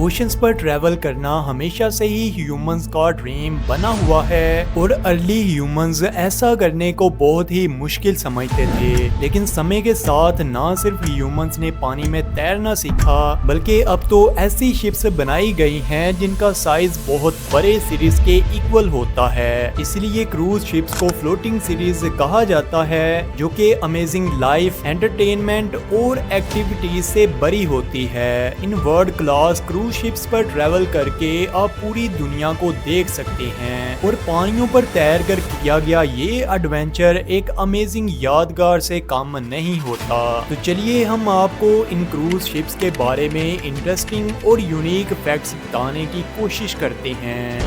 Oceans पर travel करना हमेशा से ही ह्यूमंस का ड्रीम बना हुआ है और अर्ली ह्यूमंस ऐसा करने को बहुत ही मुश्किल समझते थे। लेकिन समय के साथ ना सिर्फ ह्यूमंस ने पानी में तैरना सीखा बल्कि अब तो ऐसी शिप्स बनाई गई हैं जिनका साइज बहुत बड़े सीरीज के इक्वल होता है। इसलिए क्रूज शिप्स को फ्लोटिंग सीरीज कहा जाता है, जो कि अमेजिंग लाइफ, एंटरटेनमेंट और एक्टिविटीज से बड़ी होती है। In world class cruise ships पर ट्रैवल करके आप पूरी दुनिया को देख सकते हैं और पानियों पर तैर कर किया गया ये एडवेंचर एक अमेजिंग यादगार से कम नहीं होता। तो चलिए हम आपको इन क्रूज शिप्स के बारे में इंटरेस्टिंग और यूनिक फैक्ट्स बताने की कोशिश करते हैं।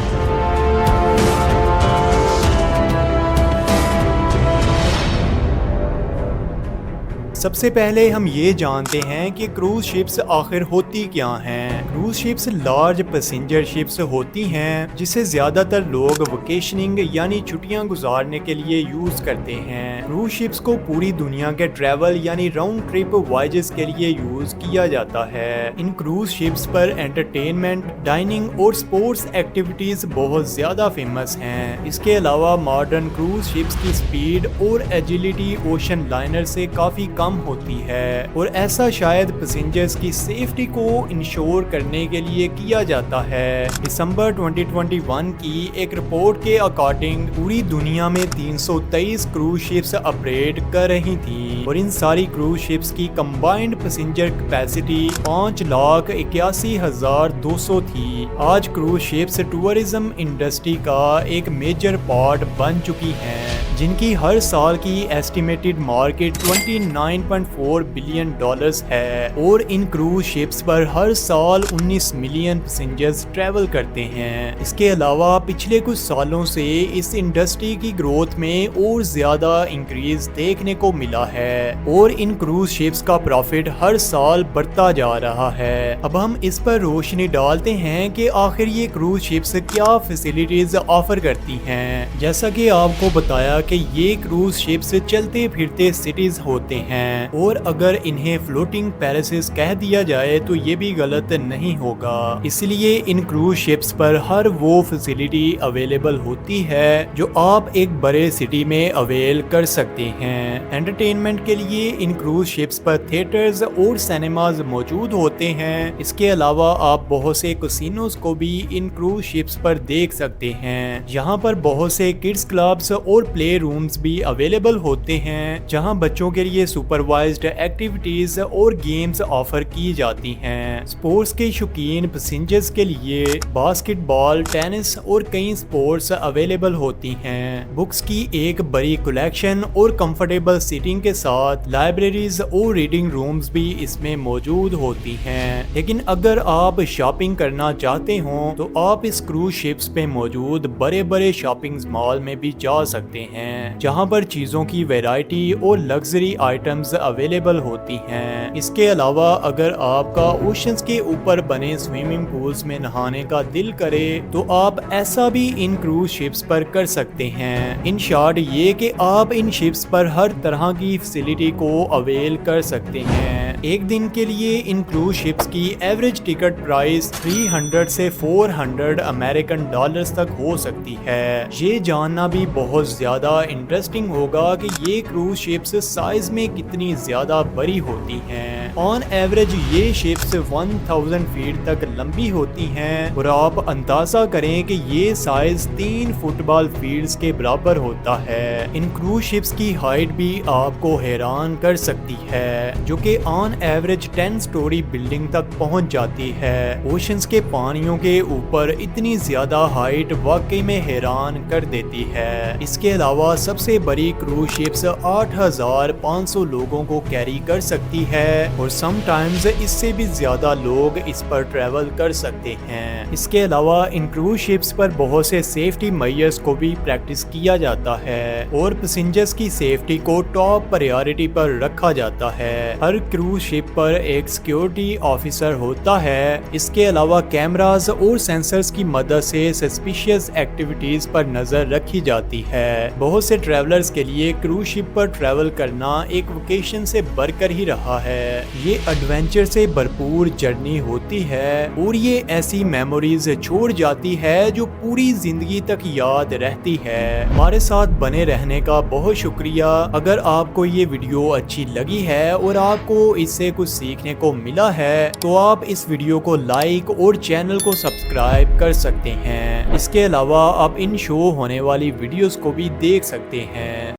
सबसे पहले हम ये जानते हैं कि क्रूज शिप्स आखिर होती क्या हैं। Cruise ships large passenger ships होती हैं जिसे ज्यादातर लोग वकेशनिंग यानी छुट्टियां गुजारने के लिए यूज करते हैं। क्रूज शिप्स को पूरी दुनिया के ट्रैवल यानी राउंड ट्रिप वॉयजेस के लिए यूज किया जाता है। इन क्रूज शिप्स पर एंटरटेनमेंट, डाइनिंग और स्पोर्ट्स एक्टिविटीज बहुत ज्यादा फेमस हैं। इसके अलावा मॉडर्न क्रूज शिप्स की स्पीड और एजिलिटी ओशन लाइनर से काफी कम होती है और ऐसा शायद पैसेंजर्स की सेफ्टी को इंश्योर करने के लिए किया जाता है। दिसंबर 2021 की एक रिपोर्ट के अकॉर्डिंग पूरी दुनिया में 323 क्रूज शिप्स ऑपरेट कर रही थी और इन सारी क्रूज शिप्स की कंबाइंड पैसेंजर कैपेसिटी 5,81,200 थी। आज क्रूज शिप्स टूरिज्म इंडस्ट्री का एक मेजर पार्ट बन चुकी हैं, जिनकी हर साल की एस्टिमेटेड मार्केट 29.4 बिलियन डॉलर्स है और इन क्रूज शिप्स पर हर साल 19 मिलियन पैसेंजर्स ट्रैवल करते हैं। इसके अलावा पिछले कुछ सालों से इस इंडस्ट्री की ग्रोथ में और ज्यादा इंक्रीज देखने को मिला है और इन क्रूज शिप्स का प्रॉफिट हर साल बढ़ता जा रहा है। अब हम इस पर रोशनी डालते हैं कि आखिर ये क्रूज शिप्स क्या फैसिलिटीज ऑफर करती हैं। जैसा कि आपको बताया कि ये क्रूज शिप्स चलते फिरते सिटीज होते हैं और अगर इन्हें फ्लोटिंग पैलेसेस कह दिया जाए तो ये भी गलत नहीं होगा। इसलिए इन क्रूज शिप्स पर हर वो फैसिलिटी अवेलेबल होती है जो आप एक बड़े सिटी में अवेल कर सकते हैं। एंटरटेनमेंट के लिए इन क्रूज शिप्स पर थिएटर्स और सिनेमाज मौजूद होते हैं। इसके अलावा आप बहुत से कैसीनोज को भी इन क्रूज शिप्स पर देख सकते हैं। यहाँ पर बहुत से किड्स क्लब्स और प्ले रूम्स भी अवेलेबल होते हैं जहां बच्चों के लिए सुपरवाइज्ड एक्टिविटीज और गेम्स ऑफर की जाती हैं। स्पोर्ट्स के शौकीन पैसेंजर्स के लिए बास्केटबॉल, टेनिस और कई स्पोर्ट्स अवेलेबल होती हैं। बुक्स की एक बड़ी कलेक्शन और कंफर्टेबल सीटिंग के साथ लाइब्रेरीज और रीडिंग रूम्स भी इसमें मौजूद होती हैं। लेकिन अगर आप शॉपिंग करना चाहते हो तो आप इस क्रूज शिप्स पे मौजूद बड़े बड़े शॉपिंग मॉल में भी जा सकते हैं जहां पर चीजों की वैरायटी और लग्जरी आइटम्स अवेलेबल होती हैं। इसके अलावा अगर आपका ओशंस के ऊपर बने स्विमिंग पूल्स में नहाने का दिल करे तो आप ऐसा भी इन क्रूज शिप्स पर कर सकते हैं। इन शॉर्ट ये कि आप इन शिप्स पर हर तरह की फैसिलिटी को अवेल कर सकते हैं। एक दिन के लिए इन क्रूज शिप्स की एवरेज टिकट प्राइस 300 से 400 अमेरिकन डॉलर्स तक हो सकती है। ये जानना भी बहुत ज्यादा इंटरेस्टिंग होगा कि ये क्रूज शिप्स साइज में कितनी ज्यादा बड़ी होती हैं। ऑन एवरेज ये शिप्स 1000 फीट तक लंबी होती हैं और आप अंदाजा करें कि ये साइज 3 फुटबॉल फील्ड्स के बराबर होता है। इन क्रूज शिप्स की हाइट भी आपको हैरान कर सकती है, जो कि ऑन एवरेज 10 स्टोरी बिल्डिंग तक पहुंच जाती है। ओशंस के पानियों के ऊपर इतनी ज्यादा हाइट वाकई में हैरान कर देती है। इसके अलावा सबसे बड़ी क्रूज शिप्स 8500 लोगों को कैरी कर सकती है और समटाइम्स इससे भी ज्यादा लोग इस पर ट्रैवल कर सकते हैं। इसके अलावा इन क्रूज शिप्स पर बहुत से सेफ्टी मेजर्स को भी प्रैक्टिस किया जाता है और पैसेंजर्स की सेफ्टी को टॉप प्रायोरिटी पर रखा जाता है। हर क्रूज क्रूज शिप पर एक सिक्योरिटी ऑफिसर होता है। इसके अलावा कैमरास और सेंसर्स की मदद से सस्पिशियस एक्टिविटीज पर नजर रखी जाती है। बहुत से ट्रैवलर्स के लिए क्रूज शिप पर ट्रैवल करना एक वेकेशन से बढ़कर ही रहा है। ये एडवेंचर से भरपूर जर्नी होती है और ये ऐसी मेमोरीज छोड़ जाती है जो पूरी जिंदगी तक याद रहती है। हमारे साथ बने रहने का बहुत शुक्रिया। अगर आपको ये वीडियो अच्छी लगी है और आपको इससे कुछ सीखने को मिला है तो आप इस वीडियो को लाइक और चैनल को सब्सक्राइब कर सकते हैं। इसके अलावा आप इन शो होने वाली वीडियोस को भी देख सकते हैं।